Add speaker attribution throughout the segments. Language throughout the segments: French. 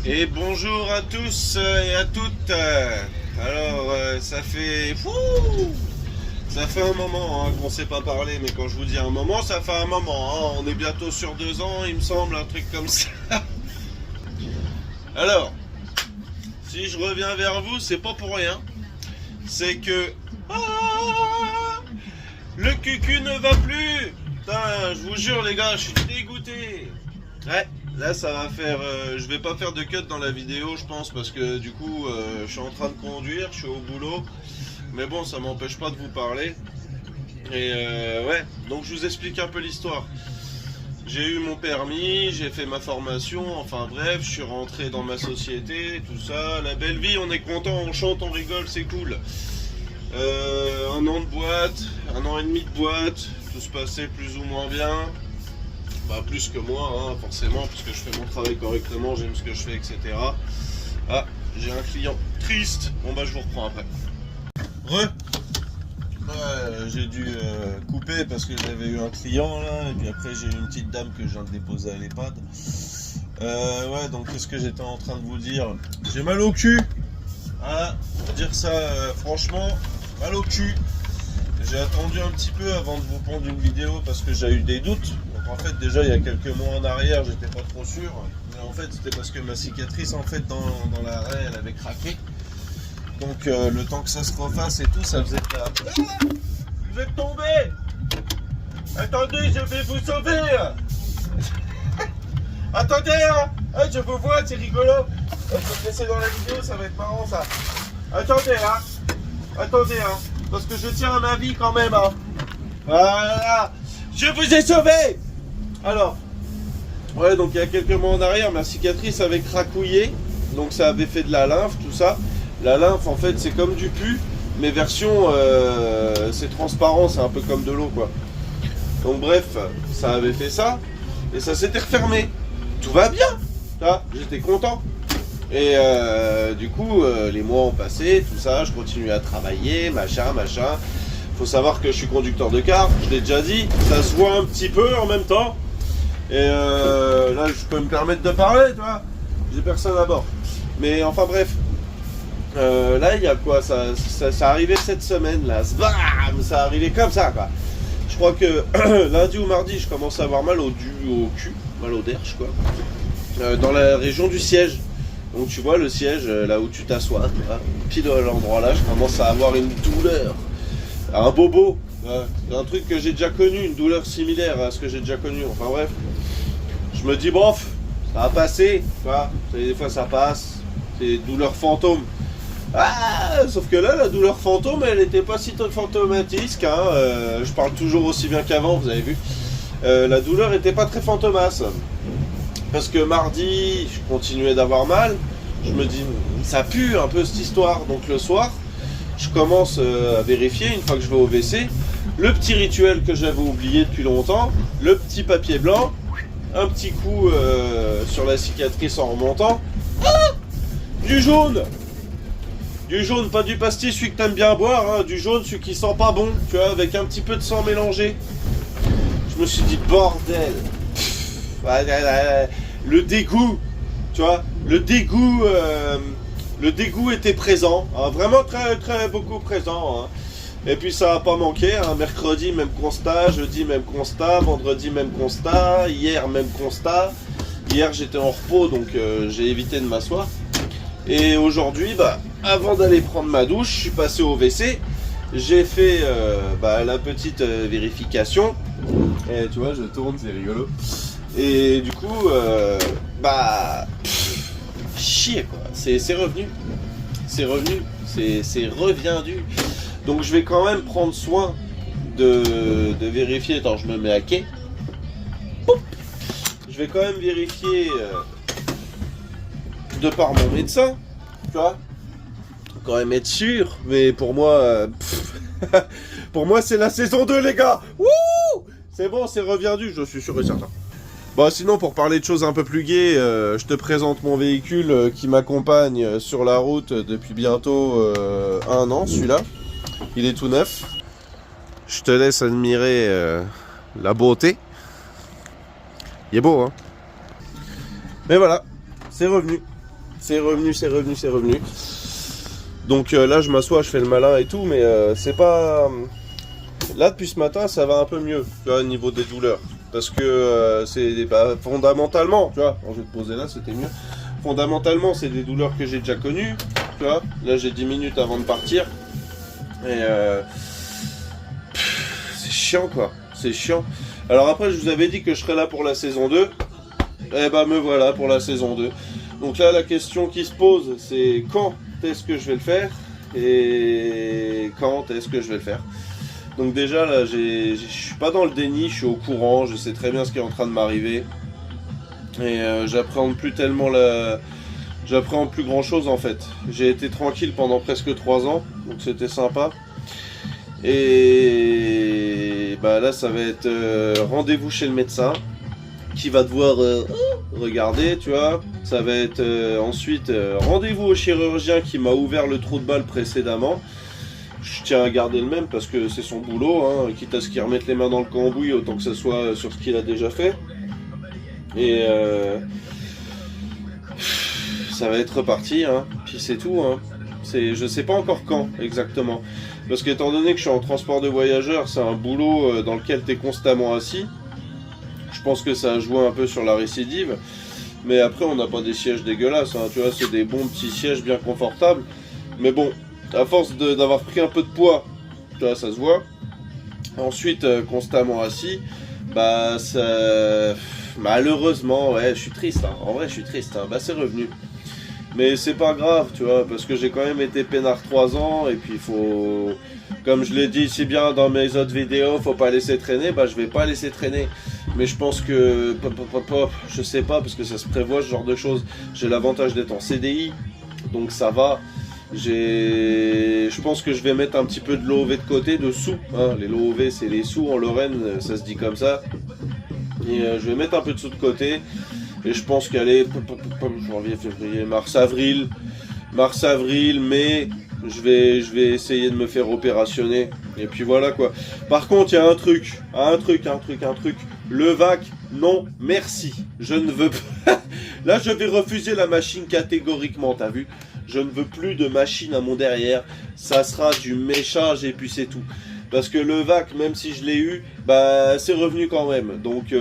Speaker 1: Et bonjour à tous et à toutes. Alors, ça fait un moment qu'on ne s'est pas parlé, mais quand je vous dis un moment, ça fait un moment. On est bientôt sur 2 ans, il me semble, un truc comme ça. Alors, si je reviens vers vous, c'est pas pour rien. C'est que le cucu ne va plus. Putain, je vous jure les gars, je suis dégoûté. Ouais. Là ça va faire, je vais pas faire de cut dans la vidéo je pense parce que du coup je suis en train de conduire, je suis au boulot. Mais bon ça m'empêche pas de vous parler. Et ouais, donc je vous explique un peu l'histoire. J'ai eu mon permis, j'ai fait ma formation, enfin bref, je suis rentré dans ma société, tout ça. La belle vie, on est content, on chante, on rigole, c'est cool. 1 an de boîte, 1 an et demi de boîte, tout se passait plus ou moins bien. Bah, plus que moi, hein, forcément, parce que je fais mon travail correctement, j'aime ce que je fais, etc. Ah, j'ai un client triste. Bon bah je vous reprends après. J'ai dû couper parce que j'avais eu un client là, et puis après j'ai eu une petite dame que je viens de déposer à l'EHPAD. Ouais, donc qu'est-ce que j'étais en train de vous dire? J'ai mal au cul. Ah, dire ça franchement, mal au cul. J'ai attendu un petit peu avant de vous pondre une vidéo parce que j'ai eu des doutes. Donc en fait déjà il y a quelques mois en arrière j'étais pas trop sûr. Mais en fait c'était parce que ma cicatrice en fait dans l'arrêt elle avait craqué. Donc le temps que ça se refasse et tout ça faisait de la... Ah, vous êtes tombé. Attendez, je vais vous sauver. Attendez hein. Ah, je vous vois, c'est rigolo. Je vais te laisser dans la vidéo, ça va être marrant ça. Attendez hein. Attendez hein. Parce que je tiens à ma vie quand même hein. Voilà. Je vous ai sauvé. Alors, ouais, donc il y a quelques mois en arrière, ma cicatrice avait cracouillé. Donc ça avait fait de la lymphe, tout ça. La lymphe, en fait, c'est comme du pu. Mais version, c'est transparent, c'est un peu comme de l'eau, quoi. Donc bref, ça avait fait ça. Et ça s'était refermé. Tout va bien. J'étais content. Et du coup, les mois ont passé, tout ça, je continue à travailler, machin. Faut savoir que je suis conducteur de car, je l'ai déjà dit, ça se voit un petit peu en même temps. Et là, je peux me permettre de parler, tu vois. J'ai personne à bord. Mais enfin bref. Là, il y a quoi ça arrivait cette semaine, là. Bam, ça arrivait comme ça, quoi. Je crois que lundi ou mardi, je commence à avoir mal au cul, mal au derche, quoi. Dans la région du siège. Donc tu vois le siège, là où tu t'assois, pile à l'endroit là, je commence à avoir une douleur, un bobo, un truc que j'ai déjà connu, une douleur similaire à ce que j'ai déjà connu, enfin bref. Je me dis, bof, ça va passer, tu vois, des fois ça passe, c'est des douleurs fantômes. Ah, sauf que là, la douleur fantôme, elle n'était pas si fantomatique, hein, je parle toujours aussi bien qu'avant, vous avez vu. La douleur n'était pas très fantomasse. Parce que mardi, je continuais d'avoir mal. Je me dis, ça pue un peu cette histoire. Donc le soir, je commence à vérifier, une fois que je vais au WC, le petit rituel que j'avais oublié depuis longtemps, le petit papier blanc, un petit coup sur la cicatrice en remontant. Ah, du jaune. Du jaune, pas du pastis, celui que t'aimes bien boire, hein, du jaune, celui qui sent pas bon, tu vois, avec un petit peu de sang mélangé. Je me suis dit, bordel. Le dégoût, tu vois, le dégoût était présent, hein, vraiment très beaucoup présent. Hein. Et puis ça n'a pas manqué, hein, mercredi même constat, jeudi même constat, vendredi même constat, hier même constat. Hier j'étais en repos donc j'ai évité de m'asseoir. Et aujourd'hui, avant d'aller prendre ma douche, je suis passé au WC, j'ai fait la petite vérification. Et tu vois, je tourne, c'est rigolo. Et du coup, chier quoi, c'est revenu, c'est reviendu. Donc je vais quand même prendre soin de vérifier. Attends, je me mets à quai. Je vais quand même vérifier de par mon médecin, tu vois, quand même être sûr. Mais pour moi, pour moi c'est la saison 2 les gars. Wouh, c'est bon, c'est reviendu, je suis sûr et certain. Bon, sinon, pour parler de choses un peu plus gaies, je te présente mon véhicule qui m'accompagne sur la route depuis bientôt 1 an, celui-là. Il est tout neuf. Je te laisse admirer la beauté. Il est beau, hein. Mais voilà, c'est revenu. C'est revenu. Donc là, je m'assois, je fais le malin et tout, mais c'est pas... Là, depuis ce matin, ça va un peu mieux, tu vois, au niveau des douleurs. Parce que c'est fondamentalement, tu vois, quand je vais te poser là, c'était mieux. Fondamentalement, c'est des douleurs que j'ai déjà connues, tu vois. Là, j'ai 10 minutes avant de partir. Et c'est chiant, quoi. C'est chiant. Alors après, je vous avais dit que je serais là pour la saison 2. Eh ben, me voilà pour la saison 2. Donc là, la question qui se pose, c'est quand est-ce que je vais le faire et quand est-ce que je vais le faire. Donc déjà, là, je suis pas dans le déni, je suis au courant, je sais très bien ce qui est en train de m'arriver. Et j'appréhende plus tellement j'appréhende plus grand chose en fait. J'ai été tranquille pendant presque 3 ans, donc c'était sympa. Et bah là, ça va être rendez-vous chez le médecin qui va devoir regarder, tu vois. Ça va être ensuite rendez-vous au chirurgien qui m'a ouvert le trou de balle précédemment. Je tiens à garder le même parce que c'est son boulot, hein, quitte à ce qu'il remette les mains dans le cambouis, autant que ce soit sur ce qu'il a déjà fait. Et ça va être reparti, hein. Puis c'est tout, hein. Je sais pas encore quand exactement. Parce qu'étant donné que je suis en transport de voyageurs, c'est un boulot dans lequel tu es constamment assis. Je pense que ça a joué un peu sur la récidive. Mais après, on n'a pas des sièges dégueulasses, hein, tu vois, c'est des bons petits sièges bien confortables. Mais bon, à force d'avoir pris un peu de poids, tu vois, ça se voit. Ensuite, constamment assis, bah ça... Malheureusement, ouais, je suis triste, hein. En vrai, je suis triste, hein. Bah c'est revenu. Mais c'est pas grave, tu vois, parce que j'ai quand même été peinard 3 ans, et puis il faut... Comme je l'ai dit si bien dans mes autres vidéos, faut pas laisser traîner, bah je vais pas laisser traîner. Mais je pense que... Je sais pas, parce que ça se prévoit ce genre de choses. J'ai l'avantage d'être en CDI, donc ça va. Je pense que je vais mettre un petit peu de l'OV de côté, de sous, hein. Les l'OV c'est les sous en Lorraine, ça se dit comme ça. Et je vais mettre un peu de sous de côté. Et je pense qu'aller janvier, février, mars, avril, mai, je vais essayer de me faire opérationner. Et puis voilà quoi. Par contre, il y a un truc. Le VAC, non, merci. Je ne veux pas. Là, je vais refuser la machine catégoriquement, t'as vu? Je ne veux plus de machine à mon derrière. Ça sera du méchage et puis c'est tout. Parce que le VAC, même si je l'ai eu, bah c'est revenu quand même. Donc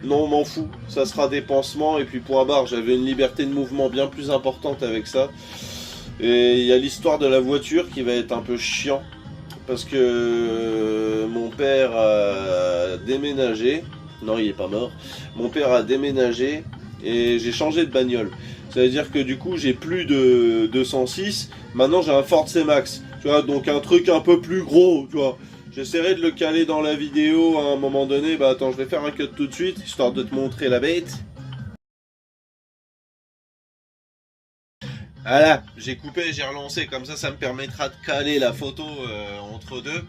Speaker 1: non, m'en fous. Ça sera des pansements et puis point barre. J'avais une liberté de mouvement bien plus importante avec ça. Et il y a l'histoire de la voiture qui va être un peu chiant. Parce que mon père a déménagé. Non, il est pas mort. Mon père a déménagé et j'ai changé de bagnole. Ça veut dire que du coup, j'ai plus de 206. Maintenant, j'ai un Ford C-Max. Tu vois, donc un truc un peu plus gros, tu vois. J'essaierai de le caler dans la vidéo à un moment donné. Bah attends, je vais faire un cut tout de suite, histoire de te montrer la bête. Voilà, j'ai coupé, j'ai relancé, comme ça me permettra de caler la photo entre deux.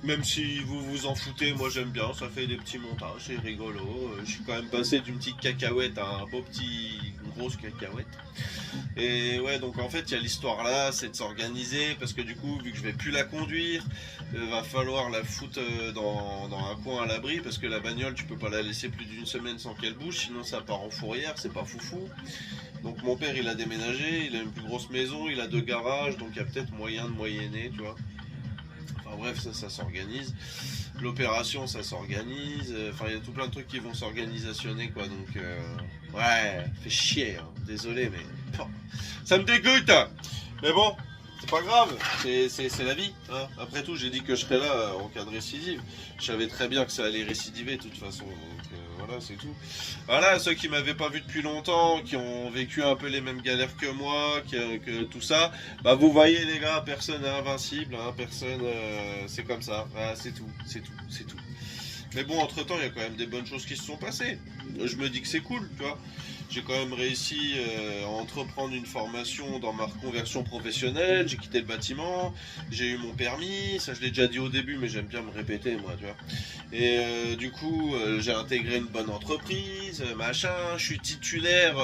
Speaker 1: Même si vous vous en foutez, moi j'aime bien, ça fait des petits montages, c'est rigolo. Je suis quand même passé d'une petite cacahuète à un beau petit... une grosse cacahuète. Et ouais, donc en fait il y a l'histoire là, c'est de s'organiser, parce que du coup, vu que je vais plus la conduire, va falloir la foutre dans un coin à l'abri, parce que la bagnole, tu peux pas la laisser plus d'une semaine sans qu'elle bouge, sinon ça part en fourrière, c'est pas foufou. Donc mon père il a déménagé, il a une plus grosse maison, il a 2 garages, donc il y a peut-être moyen de moyenner, tu vois. Enfin bref, ça s'organise. L'opération, ça s'organise. Enfin, il y a tout plein de trucs qui vont s'organisationner, quoi. Donc, ouais, fait chier. Hein. Désolé, mais ça me dégoûte. Mais bon, c'est pas grave. C'est la vie. Hein. Après tout, j'ai dit que je serais là en cas de récidive. Je savais très bien que ça allait récidiver de toute façon. Donc, voilà, c'est tout. Voilà, ceux qui m'avaient pas vu depuis longtemps, qui ont vécu un peu les mêmes galères que moi, que tout ça, bah vous voyez les gars, personne n'est invincible, hein, personne, c'est comme ça, voilà, c'est tout. Mais bon, entre temps, il y a quand même des bonnes choses qui se sont passées. Je me dis que c'est cool, tu vois. J'ai quand même réussi à entreprendre une formation dans ma reconversion professionnelle, j'ai quitté le bâtiment, j'ai eu mon permis, ça je l'ai déjà dit au début, mais j'aime bien me répéter, moi, tu vois. Et du coup, j'ai intégré une bonne entreprise, machin, je suis titulaire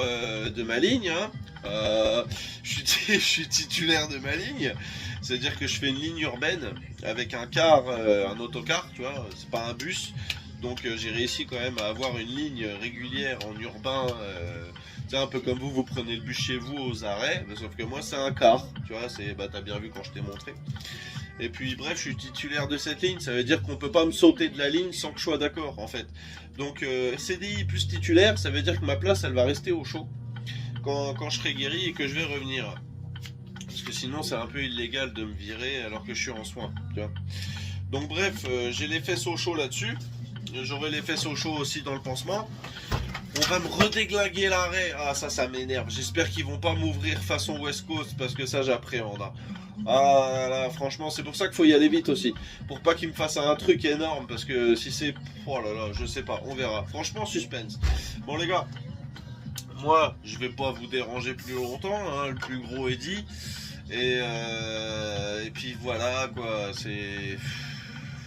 Speaker 1: de ma ligne, hein. Je suis titulaire de ma ligne, c'est-à-dire que je fais une ligne urbaine avec un car, un autocar, tu vois, c'est pas un bus. Donc j'ai réussi quand même à avoir une ligne régulière en urbain C'est un peu comme vous prenez le bus chez vous aux arrêts, sauf que moi c'est un quart, tu vois, t'as bien vu quand je t'ai montré. Et puis bref, je suis titulaire de cette ligne, ça veut dire qu'on peut pas me sauter de la ligne sans que je sois d'accord en fait. Donc CDI plus titulaire, ça veut dire que ma place elle va rester au chaud quand je serai guéri et que je vais revenir. Parce que sinon c'est un peu illégal de me virer alors que je suis en soins, tu vois. Donc bref, j'ai les fesses au chaud là-dessus, j'aurai les fesses au chaud aussi dans le pansement. On va me redéglinguer l'arrêt. Ah ça m'énerve. J'espère qu'ils vont pas m'ouvrir façon West Coast parce que ça j'appréhende. Ah là, franchement c'est pour ça qu'il faut y aller vite aussi. Pour pas qu'ils me fassent un truc énorme parce que si c'est... Oh là là, je sais pas, on verra. Franchement suspense. Bon les gars, moi je vais pas vous déranger plus longtemps, hein, le plus gros est dit. Et puis voilà quoi, c'est...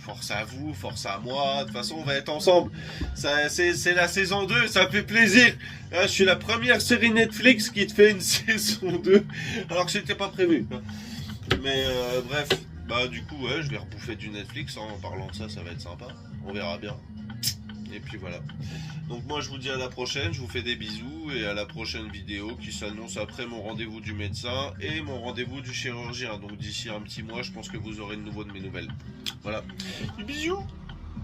Speaker 1: Force à vous, force à moi, de toute façon on va être ensemble. C'est la saison 2, ça fait plaisir. Je suis la première série Netflix qui te fait une saison 2, alors que c'était pas prévu. Mais bref, bah du coup ouais, je vais rebouffer du Netflix, hein, en parlant de ça, ça va être sympa. On verra bien. Et puis voilà. Donc moi je vous dis à la prochaine, je vous fais des bisous et à la prochaine vidéo qui s'annonce après mon rendez-vous du médecin et mon rendez-vous du chirurgien. Donc d'ici un petit mois, je pense que vous aurez de nouveau de mes nouvelles. Voilà. Des bisous.